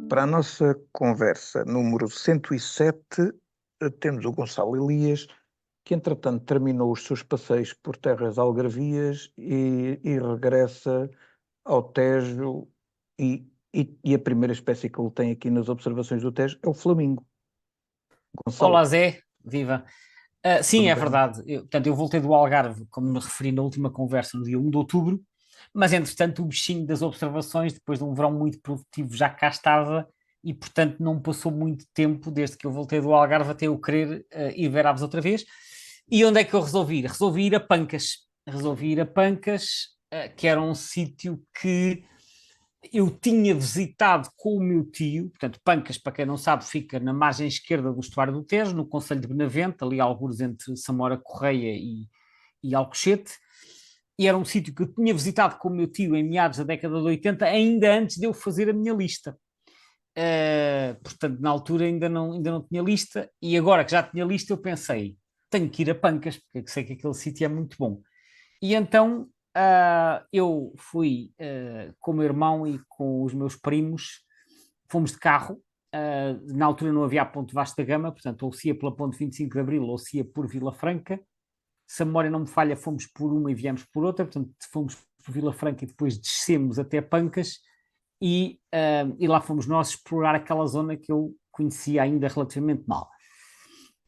Para a nossa conversa número 107, temos o Gonçalo Elias, que entretanto terminou os seus passeios por terras algarvias e regressa ao Tejo e a primeira espécie que ele tem aqui nas observações do Tejo é o flamingo. Olá Gonçalo, Zé, viva. Sim, tudo é bem? verdade. Eu voltei do Algarve, como me referi na última conversa, no dia 1 de outubro, mas entretanto o bichinho das observações, depois de um verão muito produtivo, já cá estava e, portanto, não passou muito tempo desde que eu voltei do Algarve até eu querer ir ver aves outra vez. E onde é que eu resolvi ir? Resolvi ir a Pancas. Resolvi ir a Pancas, que era um sítio que eu tinha visitado com o meu tio. Portanto, Pancas, para quem não sabe, fica na margem esquerda do estuário do Tejo, no concelho de Benavente, ali algures entre Samora Correia e Alcochete, e era um sítio que eu tinha visitado com o meu tio em meados da década de 80, ainda antes de eu fazer a minha lista. Portanto, na altura ainda não tinha lista, e agora que já tinha lista, eu pensei, tenho que ir a Pancas, porque eu sei que aquele sítio é muito bom. E então eu fui com o meu irmão e com os meus primos, fomos de carro. Na altura não havia a Ponte Vasta Gama, portanto, ou se ia pela Ponte 25 de Abril ou se ia por Vila Franca. Se a memória não me falha, fomos por uma e viemos por outra, portanto, fomos por Vila Franca e depois descemos até Pancas e lá fomos nós explorar aquela zona que eu conhecia ainda relativamente mal.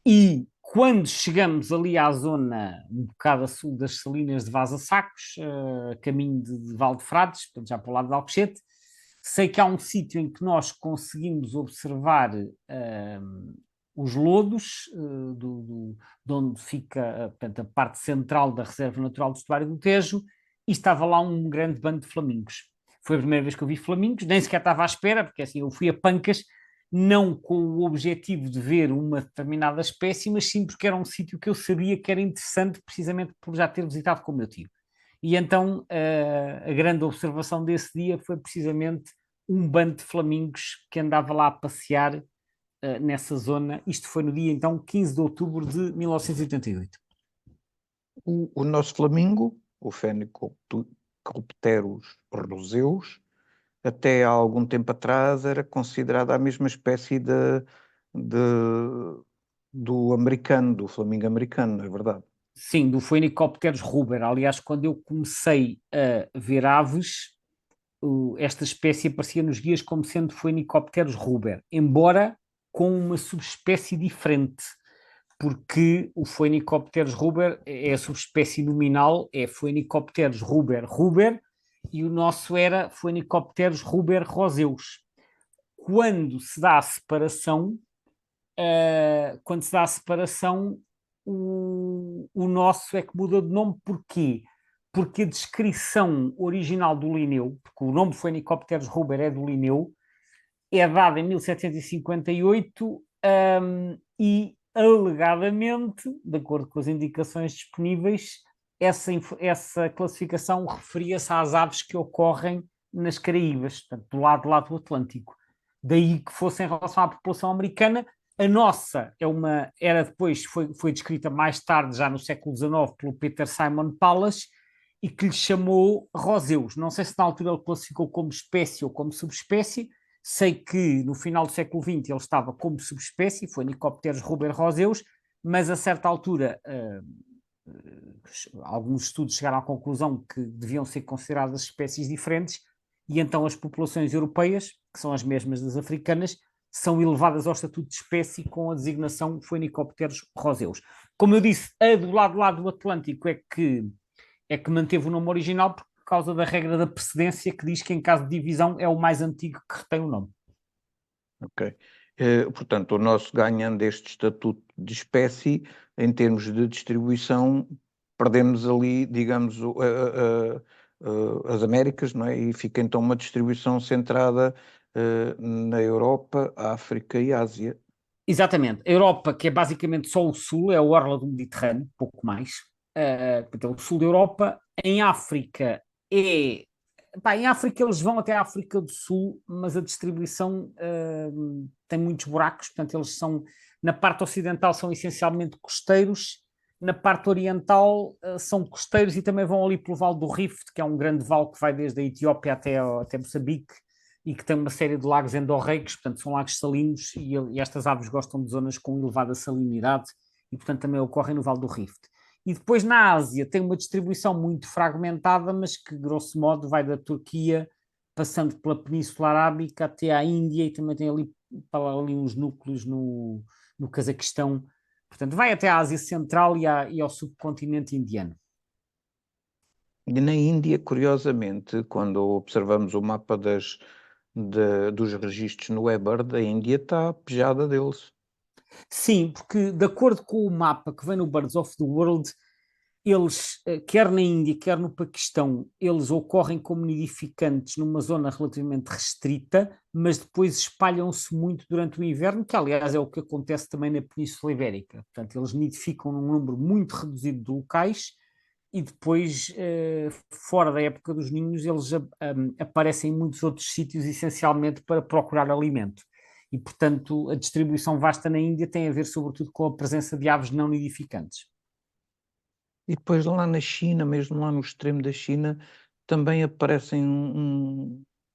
E quando chegamos ali à zona um bocado a sul das Salinas de Vaza Sacos, caminho de Val de Frades, portanto já para o lado de Alcochete, sei que há um sítio em que nós conseguimos observar os lodos de onde fica portanto, a parte central da Reserva Natural do Estuário do Tejo, e estava lá um grande bando de flamingos. Foi a primeira vez que eu vi flamingos, nem sequer estava à espera, porque assim eu fui a Pancas, não com o objetivo de ver uma determinada espécie, mas sim porque era um sítio que eu sabia que era interessante, precisamente por já ter visitado com o meu tio. E então a grande observação desse dia foi precisamente um bando de flamingos que andava lá a passear nessa zona. Isto foi no dia então 15 de outubro de 1988. O nosso flamingo, o Phenicopterus roseus, até há algum tempo atrás era considerada a mesma espécie de- do americano, do flamingo americano, não é verdade? Sim, do Phoenicopterus ruber. Aliás, quando eu comecei a ver aves, esta espécie aparecia nos guias como sendo Phoenicopterus ruber, embora com uma subespécie diferente, porque o Phoenicopterus ruber é a subespécie nominal, é Phoenicopterus ruber ruber, e o nosso era Phoenicopterus ruber roseus. Quando se dá a separação, quando se dá a separação, o nosso é que muda de nome. Porquê? Porque a descrição original do Linneu, porque o nome Phoenicopterus ruber é do Linneu, é dada em 1758 e alegadamente, de acordo com as indicações disponíveis, essa classificação referia-se às aves que ocorrem nas Caraíbas, portanto, do lado lá do Atlântico. Daí que fosse em relação à população americana. A nossa era depois, foi descrita mais tarde, já no século XIX, pelo Peter Simon Pallas, e que lhe chamou roseus. Não sei se na altura ele classificou como espécie ou como subespécie. Sei que no final do século XX ele estava como subespécie, foi Nicopterus ruber roseus, mas a certa altura alguns estudos chegaram à conclusão que deviam ser consideradas espécies diferentes, e então as populações europeias, que são as mesmas das africanas, são elevadas ao estatuto de espécie com a designação Phoenicopterus roseus. Como eu disse, a do lado lá do Atlântico é que manteve o nome original por causa da regra da precedência, que diz que em caso de divisão é o mais antigo que retém o nome. Ok. Portanto, o nosso ganhando este estatuto de espécie, em termos de distribuição, perdemos ali, digamos, as Américas, não é? E fica então uma distribuição centrada, na Europa, África e Ásia. Exatamente. A Europa, que é basicamente só o sul, é a orla do Mediterrâneo, pouco mais. Portanto, o sul da Europa. Em África é. Pá, em África eles vão até a África do Sul, mas a distribuição tem muitos buracos. Portanto, eles são. Na parte ocidental são essencialmente costeiros, na parte oriental são costeiros e também vão ali pelo Vale do Rift, que é um grande vale que vai desde a Etiópia até Moçambique, e que tem uma série de lagos endorreicos, portanto são lagos salinos e estas aves gostam de zonas com elevada salinidade e portanto também ocorrem no Vale do Rift. E depois na Ásia tem uma distribuição muito fragmentada, mas que grosso modo vai da Turquia, passando pela Península Arábica até à Índia, e também tem ali uns núcleos no Cazaquistão. Portanto, vai até à Ásia Central e ao subcontinente indiano. E na Índia, curiosamente, quando observamos o mapa dos registros no eBird, a Índia está pejada deles. Sim, porque de acordo com o mapa que vem no Birds of the World, eles, quer na Índia, quer no Paquistão, eles ocorrem como nidificantes numa zona relativamente restrita, mas depois espalham-se muito durante o inverno, que aliás é o que acontece também na Península Ibérica. Portanto, eles nidificam num número muito reduzido de locais e depois, fora da época dos ninhos, eles aparecem em muitos outros sítios, essencialmente para procurar alimento. E, portanto, a distribuição vasta na Índia tem a ver sobretudo com a presença de aves não nidificantes. E depois lá na China, mesmo lá no extremo da China, também aparecem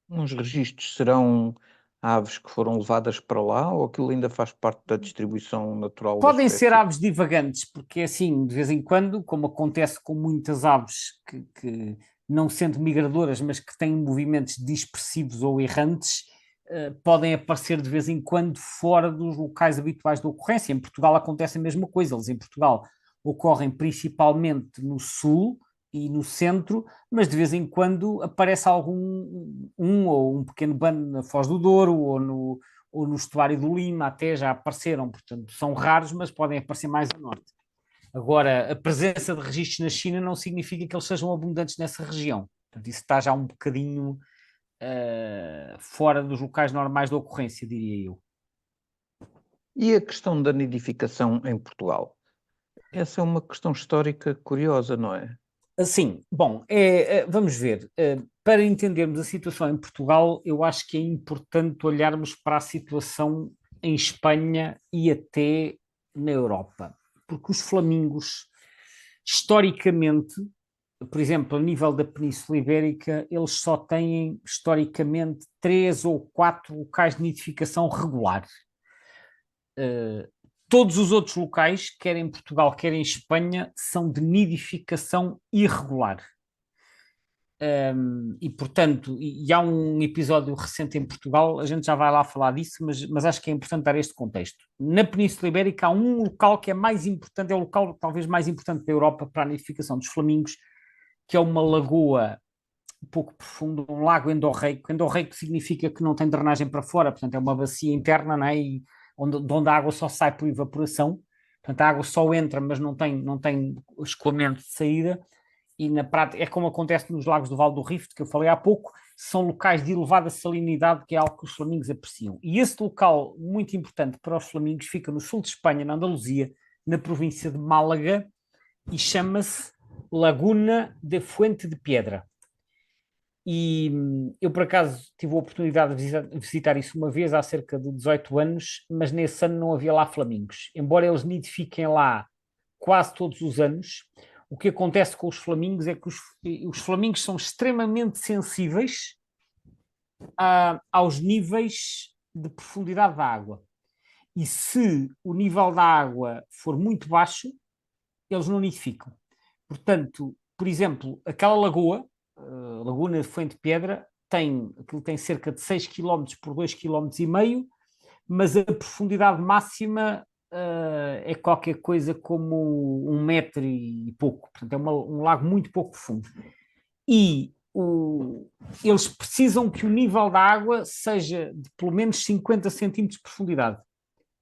uns registros. Serão aves que foram levadas para lá ou aquilo ainda faz parte da distribuição natural da Podem ser espécie? aves divagantes, porque assim, de vez em quando, como acontece com muitas aves que não sendo migradoras, mas que têm movimentos dispersivos ou errantes, podem aparecer de vez em quando fora dos locais habituais de ocorrência. Em Portugal acontece a mesma coisa. Eles em Portugal ocorrem principalmente no sul e no centro, mas de vez em quando aparece ou um pequeno bando na Foz do Douro ou no estuário do Lima, até já apareceram, portanto são raros, mas podem aparecer mais a norte. Agora, a presença de registros na China não significa que eles sejam abundantes nessa região. Portanto, isso está já um bocadinho fora dos locais normais de ocorrência, diria eu. E a questão da nidificação em Portugal? Essa é uma questão histórica curiosa, não é? Sim, bom, vamos ver. Para entendermos a situação em Portugal, eu acho que é importante olharmos para a situação em Espanha e até na Europa, porque os flamingos, historicamente, por exemplo, a nível da Península Ibérica, eles só têm, historicamente, 3 ou 4 locais de nidificação regular. Todos os outros locais, quer em Portugal, quer em Espanha, são de nidificação irregular. E portanto, e há um episódio recente em Portugal, a gente já vai lá falar disso, mas acho que é importante dar este contexto. Na Península Ibérica há um local que é mais importante, é o local talvez mais importante da Europa para a nidificação dos flamingos, que é uma lagoa um pouco profunda, um lago endorreico. Endorreico significa que não tem drenagem para fora, portanto é uma bacia interna, né, e de onde a água só sai por evaporação, portanto a água só entra, mas não tem escoamento de saída. E na prática é como acontece nos lagos do Vale do Rift, que eu falei há pouco, são locais de elevada salinidade, que é algo que os flamingos apreciam. E esse local, muito importante para os flamingos, fica no sul de Espanha, na Andaluzia, na província de Málaga, e chama-se Laguna de Fuente de Piedra. E eu, por acaso, tive a oportunidade de visitar isso uma vez, há cerca de 18 anos, mas nesse ano não havia lá flamingos. Embora eles nidifiquem lá quase todos os anos, o que acontece com os flamingos é que os flamingos são extremamente sensíveis aos níveis de profundidade da água. E se o nível da água for muito baixo, eles não nidificam. Portanto, por exemplo, aquela lagoa, Laguna de Fuente de Piedra, aquilo tem cerca de 6 km por 2,5 km, mas a profundidade máxima é qualquer coisa como 1 metro e pouco. Portanto, é um lago muito pouco profundo. E eles precisam que o nível da água seja de pelo menos 50 centímetros de profundidade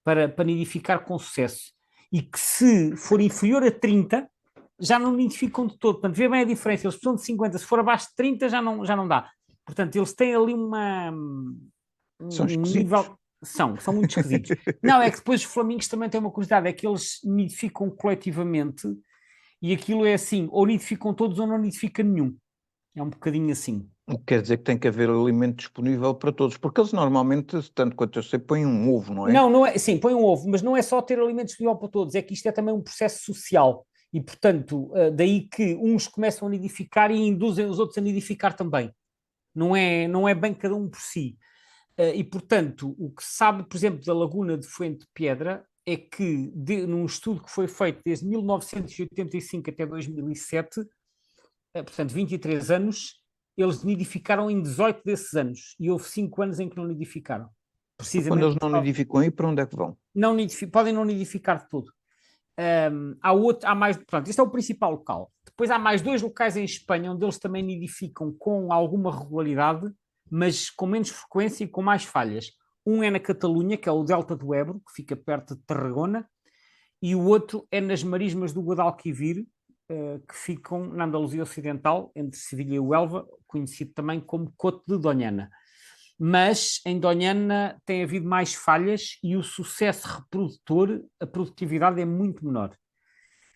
para nidificar com sucesso. E que se for inferior a 30, já não nidificam de todo. Portanto, vê bem a diferença. Eles precisam de 50, se for abaixo de 30 já não dá. Portanto, eles têm ali São um esquisitos. nível... São muito esquisitos. Não, é que depois os flamingos também têm uma curiosidade, é que eles nidificam coletivamente e aquilo é assim, ou nidificam todos ou não nidifica nenhum. É um bocadinho assim. O que quer dizer que tem que haver alimento disponível para todos, porque eles normalmente, tanto quanto eu sei, põem um ovo, não é? Não, não é, sim, põe um ovo, mas não é só ter alimentos disponível para todos, é que isto é também um processo social. E, portanto, daí que uns começam a nidificar e induzem os outros a nidificar também. não é bem cada um por si. E, portanto, o que se sabe, por exemplo, da Laguna de Fuente de Piedra é que, num estudo que foi feito desde 1985 até 2007, portanto, 23 anos, eles nidificaram em 18 desses anos. E houve 5 anos em que não nidificaram. Quando Precisamente eles não nidificam, aí para onde é que vão? podem não nidificar de todo. Há mais, pronto, este é o principal local. Depois há mais 2 locais em Espanha onde eles também nidificam com alguma regularidade, mas com menos frequência e com mais falhas. Um é na Catalunha, que é o Delta do Ebro, que fica perto de Tarragona, e o outro é nas marismas do Guadalquivir, que ficam na Andaluzia Ocidental, entre Sevilha e Huelva, conhecido também como Coto de Doñana. Mas em Doñana tem havido mais falhas e o sucesso reprodutor, a produtividade é muito menor.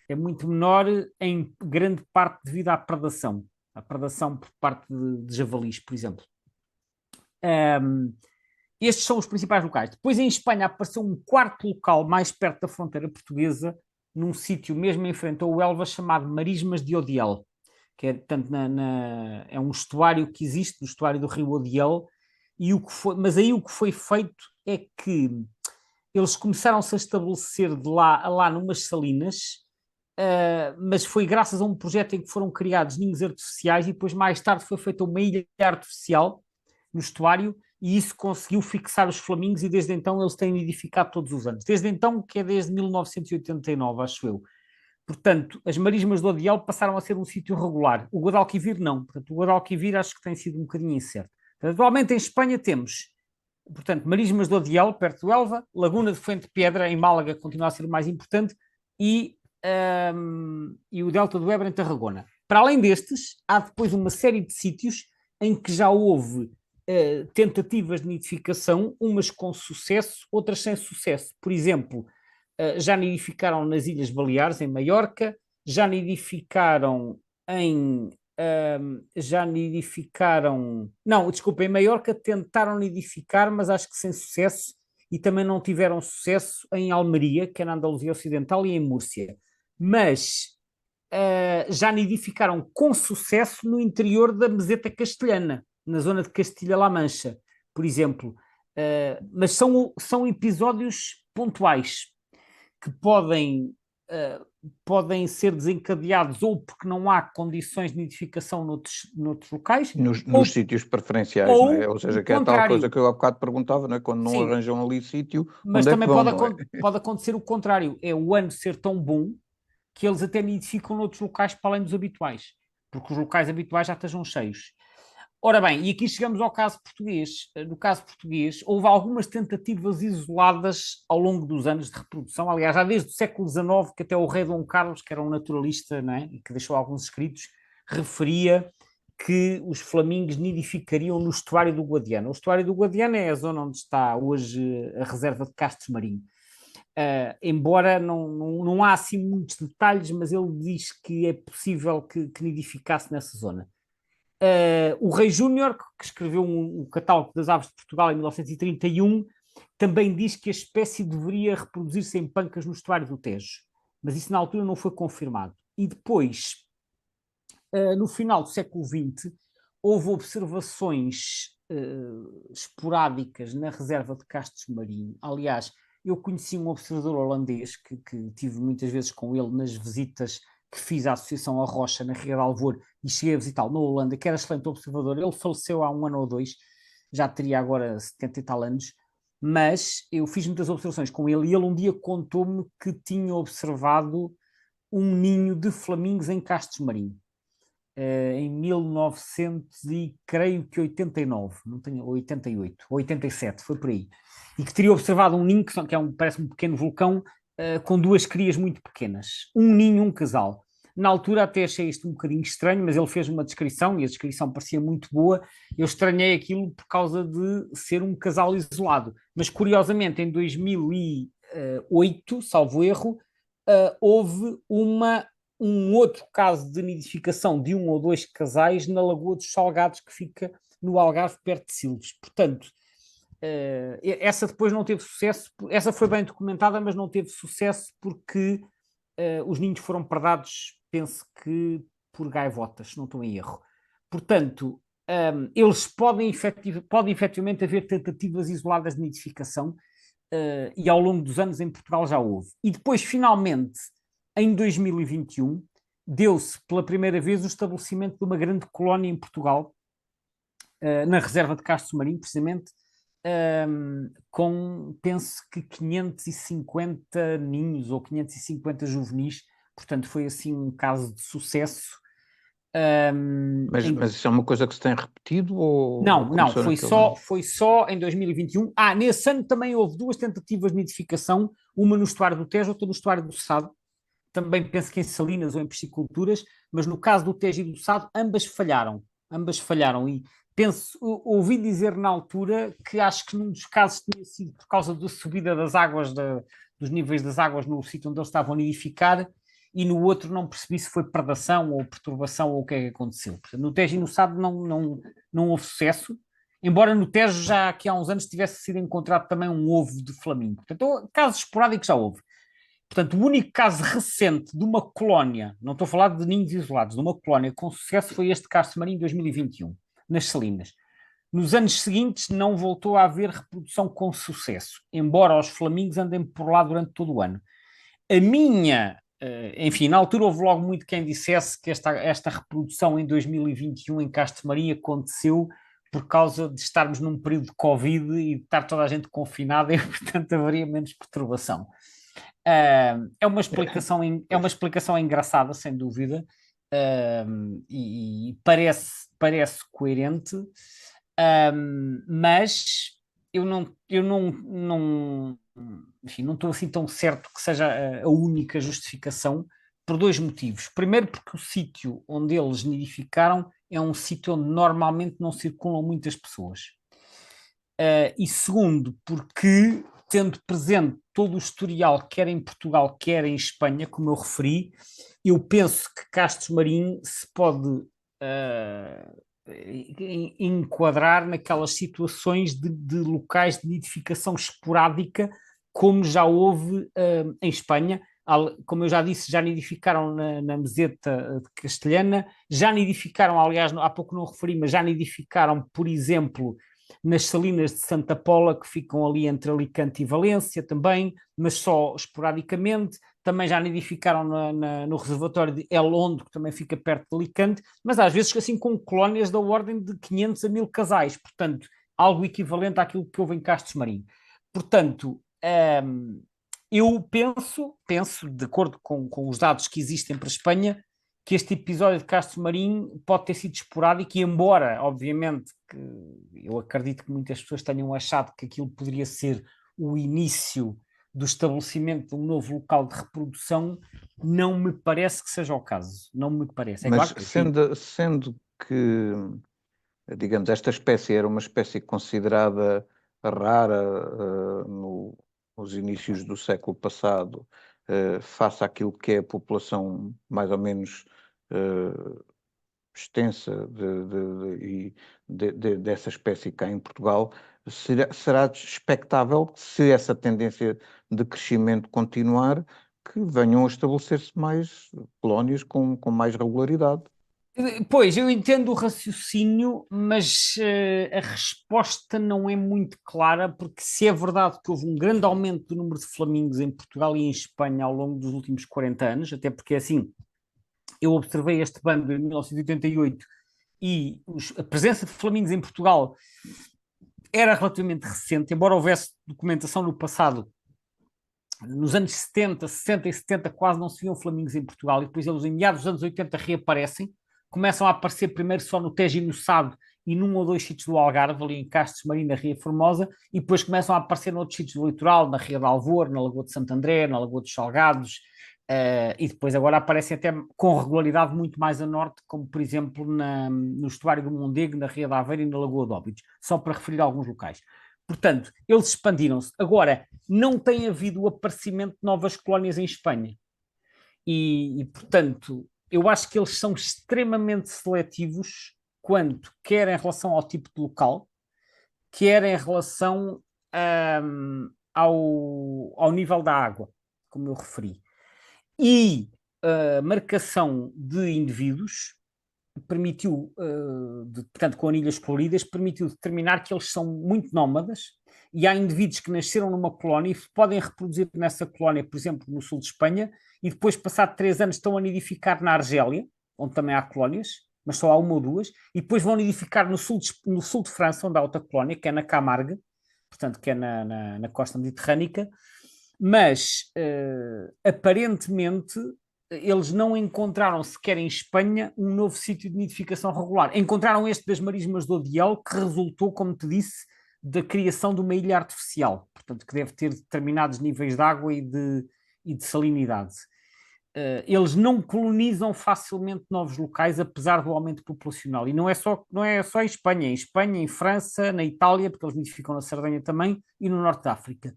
É muito menor em grande parte devido à predação. A predação por parte de javalis, por exemplo. Estes são os principais locais. Depois em Espanha apareceu um quarto local mais perto da fronteira portuguesa, num sítio mesmo em frente ao Elva, chamado Marismas de Odiel, que é, portanto, é um estuário que existe, o estuário do rio Odiel, mas aí o que foi feito é que eles começaram-se a estabelecer de lá a lá numas salinas, mas foi graças a um projeto em que foram criados ninhos artificiais e depois mais tarde foi feita uma ilha artificial no estuário e isso conseguiu fixar os flamingos e desde então eles têm nidificado todos os anos. Desde então, que é desde 1989, acho eu. Portanto, as marismas do Odiel passaram a ser um sítio regular. O Guadalquivir não. Portanto, o Guadalquivir acho que tem sido um bocadinho incerto. Atualmente em Espanha temos, portanto, marismas do Odiel, perto do Elva, Laguna de Fuente de Piedra, em Málaga, continua a ser o mais importante, e o Delta do Ebro, em Tarragona. Para além destes, há depois uma série de sítios em que já houve tentativas de nidificação, umas com sucesso, outras sem sucesso. Por exemplo, já nidificaram nas Ilhas Baleares, em Maiorca, já nidificaram em. Já nidificaram. Não, desculpa, em Maiorca tentaram nidificar, mas acho que sem sucesso, e também não tiveram sucesso em Almeria, que é na Andaluzia Ocidental, e em Múrcia. Mas já nidificaram com sucesso no interior da meseta castelhana, na zona de Castilha-La Mancha, por exemplo. Mas são episódios pontuais que podem ser desencadeados ou porque não há condições de nidificação noutros locais, Nos sítios preferenciais, não é? ou Ou o seja, que é a tal coisa contrário. que eu há bocado perguntava, não é? Quando não Sim, arranjam ali sítio, mas onde é que também vão, não é? pode acontecer o contrário. É o ano ser tão bom que eles até nidificam noutros locais para além dos habituais, porque os locais habituais já estejam cheios. Ora bem, e aqui chegamos ao caso português. No caso português, houve algumas tentativas isoladas ao longo dos anos de reprodução. Aliás, já desde o século XIX, que até o rei Dom Carlos, que era um naturalista, não é? E que deixou alguns escritos, referia que os flamingos nidificariam no estuário do Guadiana. O estuário do Guadiana é a zona onde está hoje a reserva de Castres Marinho. Embora não há assim muitos detalhes, mas ele diz que é possível que nidificasse nessa zona. O Rei Júnior, que escreveu o Catálogo das Aves de Portugal em 1931, também diz que a espécie deveria reproduzir-se em pancas no estuário do Tejo, mas isso na altura não foi confirmado. E depois, no final do século XX, houve observações esporádicas na reserva de Castres Marinho. Aliás, eu conheci um observador holandês que tive muitas vezes com ele nas visitas que fiz à Associação A Rocha, na Ria de Alvor, e cheguei a visitá-lo na Holanda, que era excelente observador. Ele faleceu há 1 ano ou 2, já teria agora 70 e tal anos, mas eu fiz muitas observações com ele e ele um dia contou-me que tinha observado um ninho de flamingos em Castres Marinho. Em 1900 e creio que 89, não tenho, 88, 87, foi por aí. E que teria observado um ninho, que parece um pequeno vulcão, com 2 crias muito pequenas. Um ninho, um casal. Na altura até achei isto um bocadinho estranho, mas ele fez uma descrição e a descrição parecia muito boa. Eu estranhei aquilo por causa de ser um casal isolado. Mas curiosamente, em 2008, salvo erro, houve um outro caso de nidificação de 1 ou 2 casais na Lagoa dos Salgados, que fica no Algarve, perto de Silves. Portanto, essa depois não teve sucesso, essa foi bem documentada, mas não teve sucesso porque os ninhos foram predados, penso que por gaivotas, se não estou em erro. Portanto, eles podem efetivamente haver tentativas isoladas de nidificação, e ao longo dos anos em Portugal já houve. E depois, finalmente, em 2021, deu-se pela primeira vez o estabelecimento de uma grande colónia em Portugal, na reserva de Castro Marinho, precisamente, com, penso que 550 ninhos ou 550 juvenis, portanto foi assim um caso de sucesso. Mas isso é uma coisa que se tem repetido ou Não, aconteceu naquele ano? foi só em 2021. Nesse ano também houve duas tentativas de nidificação, uma no estuário do Tejo, outra no estuário do Sado. Também penso que em salinas ou em pisciculturas, mas no caso do Tejo e do Sado, ambas falharam. Ambas falharam e ouvi dizer na altura que acho que num dos casos tinha sido por causa da subida das águas, dos níveis das águas no sítio onde eles estavam a nidificar, e no outro não percebi se foi predação ou perturbação ou o que é que aconteceu. Portanto, no Tejo e no Sado não houve sucesso, embora no Tejo já aqui há uns anos tivesse sido encontrado também um ovo de flamingo. Portanto, casos esporádicos já houve. Portanto, o único caso recente de uma colónia, não estou a falar de ninhos isolados, de uma colónia com sucesso foi este Castro Marinho 2021, nas Salinas. Nos anos seguintes não voltou a haver reprodução com sucesso, embora os flamingos andem por lá durante todo o ano. A minha, enfim, na altura houve logo muito quem dissesse que esta reprodução em 2021 em Castro Marinho aconteceu por causa de estarmos num período de Covid e de estar toda a gente confinada e, portanto, haveria menos perturbação. É uma explicação engraçada, sem dúvida, e parece coerente, mas enfim, não estou assim tão certo que seja a única justificação, por dois motivos. Primeiro, porque o sítio onde eles nidificaram é um sítio onde normalmente não circulam muitas pessoas. E segundo, porque tendo presente todo o historial, quer em Portugal, quer em Espanha, como eu referi, eu penso que Castro Marinho se pode enquadrar naquelas situações de locais de nidificação esporádica, como já houve em Espanha. Como eu já disse, já nidificaram na meseta castelhana, já nidificaram, aliás, há pouco não referi, mas já nidificaram, por exemplo, nas salinas de Santa Pola, que ficam ali entre Alicante e Valência também, mas só esporadicamente. Também já nidificaram no reservatório de El Hondo, que também fica perto de Alicante, mas às vezes assim com colónias da ordem de 500 a 1000 casais, portanto, algo equivalente àquilo que houve em Castros Marinho. Portanto, eu penso, de acordo com os dados que existem para a Espanha, que este episódio de Castro Marinho pode ter sido esporádico e embora, obviamente, que eu acredito que muitas pessoas tenham achado que aquilo poderia ser o início do estabelecimento de um novo local de reprodução, não me parece que seja o caso. Não me parece. É Mas claro que, sendo que, digamos, esta espécie era uma espécie considerada rara nos inícios do século passado, face àquilo que é a população mais ou menos extensa dessa espécie cá em Portugal, será expectável, se essa tendência de crescimento continuar, que venham a estabelecer-se mais colónias com mais regularidade. Pois, eu entendo o raciocínio, mas a resposta não é muito clara, porque se é verdade que houve um grande aumento do número de flamingos em Portugal e em Espanha ao longo dos últimos 40 anos, até porque assim, eu observei este bando em 1988 e a presença de flamingos em Portugal era relativamente recente, embora houvesse documentação no passado. Nos anos 70, 60 e 70 quase não se viam flamingos em Portugal e depois eles em meados dos anos 80 reaparecem, começam a aparecer primeiro só no Tejo e no Sado e num ou dois sítios do Algarve, ali em Castros Marinho, na Ria Formosa, e depois começam a aparecer noutros sítios do litoral, na Ria de Alvor, na Lagoa de Santo André, na Lagoa dos Salgados, e depois agora aparecem até com regularidade muito mais a norte, como por exemplo no estuário do Mondego, na Ria de Aveiro e na Lagoa de Óbidos, só para referir a alguns locais. Portanto, eles expandiram-se. Agora, não tem havido o aparecimento de novas colónias em Espanha. Portanto, eu acho que eles são extremamente seletivos quanto quer em relação ao tipo de local, quer em relação ao nível da água, como eu referi. E a marcação de indivíduos permitiu, portanto, com anilhas coloridas, permitiu determinar que eles são muito nómadas e há indivíduos que nasceram numa colónia e podem reproduzir nessa colónia, por exemplo, no sul de Espanha, e depois, passado 3 anos, estão a nidificar na Argélia, onde também há colónias, mas só há uma ou duas, e depois vão nidificar no sul de França, onde há outra colónia, que é na Camargue, portanto, que é na costa mediterrânica, mas aparentemente eles não encontraram sequer em Espanha um novo sítio de nidificação regular. Encontraram este das marismas do Odiel, que resultou, como te disse, da criação de uma ilha artificial, portanto, que deve ter determinados níveis de água e de salinidade. Eles não colonizam facilmente novos locais, apesar do aumento populacional. E não é só em Espanha, em França, na Itália, porque eles nidificam na Sardenha também, e no Norte da África.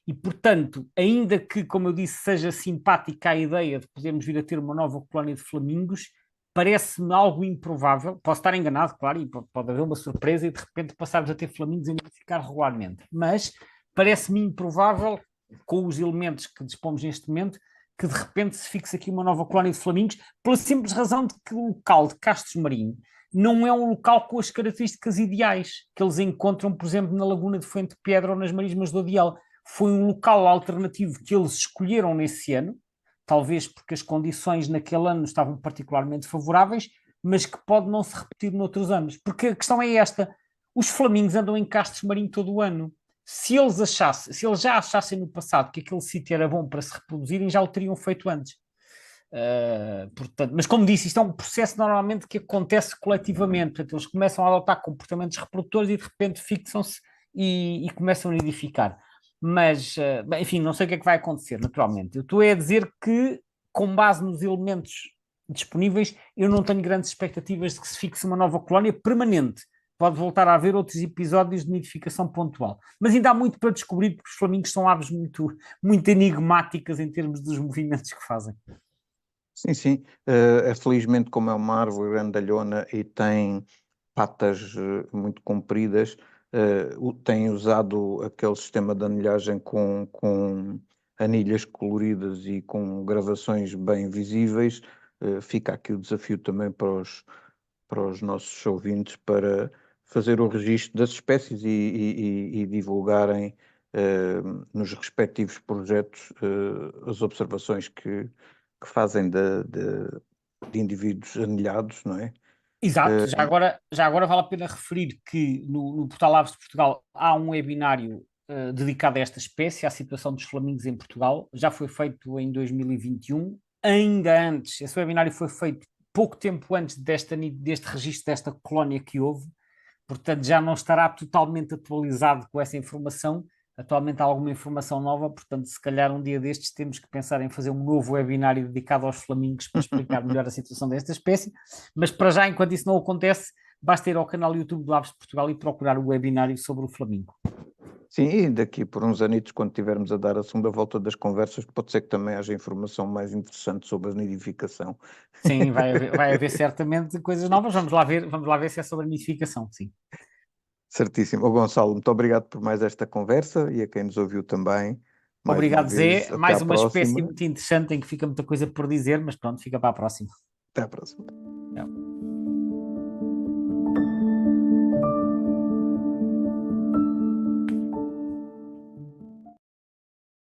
E, portanto, ainda que, como eu disse, seja simpática a ideia de podermos vir a ter uma nova colónia de flamingos, parece-me algo improvável. Posso estar enganado, claro, e pode haver uma surpresa e de repente passarmos a ter flamingos e nidificar regularmente. Mas parece-me improvável, com os elementos que dispomos neste momento, que de repente se fixe aqui uma nova colónia de flamingos, pela simples razão de que o local de Castros Marinho não é um local com as características ideais que eles encontram, por exemplo, na Laguna de Fuente de Pedra ou nas Marismas do Odiel. Foi um local alternativo que eles escolheram nesse ano, talvez porque as condições naquele ano estavam particularmente favoráveis, mas que pode não se repetir noutros anos. Porque a questão é esta: os flamingos andam em Castros Marinho todo o ano. Se eles já achassem no passado que aquele sítio era bom para se reproduzirem, já o teriam feito antes. Portanto, mas como disse, isto é um processo normalmente que acontece coletivamente. Portanto, eles começam a adotar comportamentos reprodutores e de repente fixam-se e começam a nidificar. Mas, enfim, não sei o que é que vai acontecer, naturalmente. Eu estou a dizer que, com base nos elementos disponíveis, eu não tenho grandes expectativas de que se fixe uma nova colónia permanente. Pode voltar a haver outros episódios de nidificação pontual. Mas ainda há muito para descobrir, porque os flamingos são aves muito, muito enigmáticas em termos dos movimentos que fazem. Sim, sim. Felizmente, como é uma árvore grandalhona e tem patas muito compridas, tem usado aquele sistema de anilhagem com anilhas coloridas e com gravações bem visíveis. Fica aqui o desafio também para os nossos ouvintes para fazer o registro das espécies e divulgarem nos respectivos projetos as observações que fazem de indivíduos anilhados, não é? Exato, já agora vale a pena referir que no Portal Aves de Portugal há um webinário dedicado a esta espécie, à situação dos flamingos em Portugal. Já foi feito em 2021. Ainda antes, esse webinário foi feito pouco tempo antes deste registro desta colónia que houve, portanto já não estará totalmente atualizado com essa informação. Atualmente há alguma informação nova, portanto, se calhar um dia destes temos que pensar em fazer um novo webinário dedicado aos flamingos para explicar melhor a situação desta espécie, mas para já, enquanto isso não acontece, basta ir ao canal YouTube do Aves de Portugal e procurar o webinário sobre o flamingo. Sim, e daqui por uns anitos, quando estivermos a dar a segunda volta das conversas, pode ser que também haja informação mais interessante sobre a nidificação. Sim, vai haver certamente coisas novas, vamos lá ver se é sobre a nidificação, sim. Certíssimo. Ô Gonçalo, muito obrigado por mais esta conversa e a quem nos ouviu também. Mais uma Obrigado, vez, Zé. até à Mais uma espécie próxima. muito interessante em que fica muita coisa por dizer, mas pronto, fica para a próxima. Até à próxima. Tchau.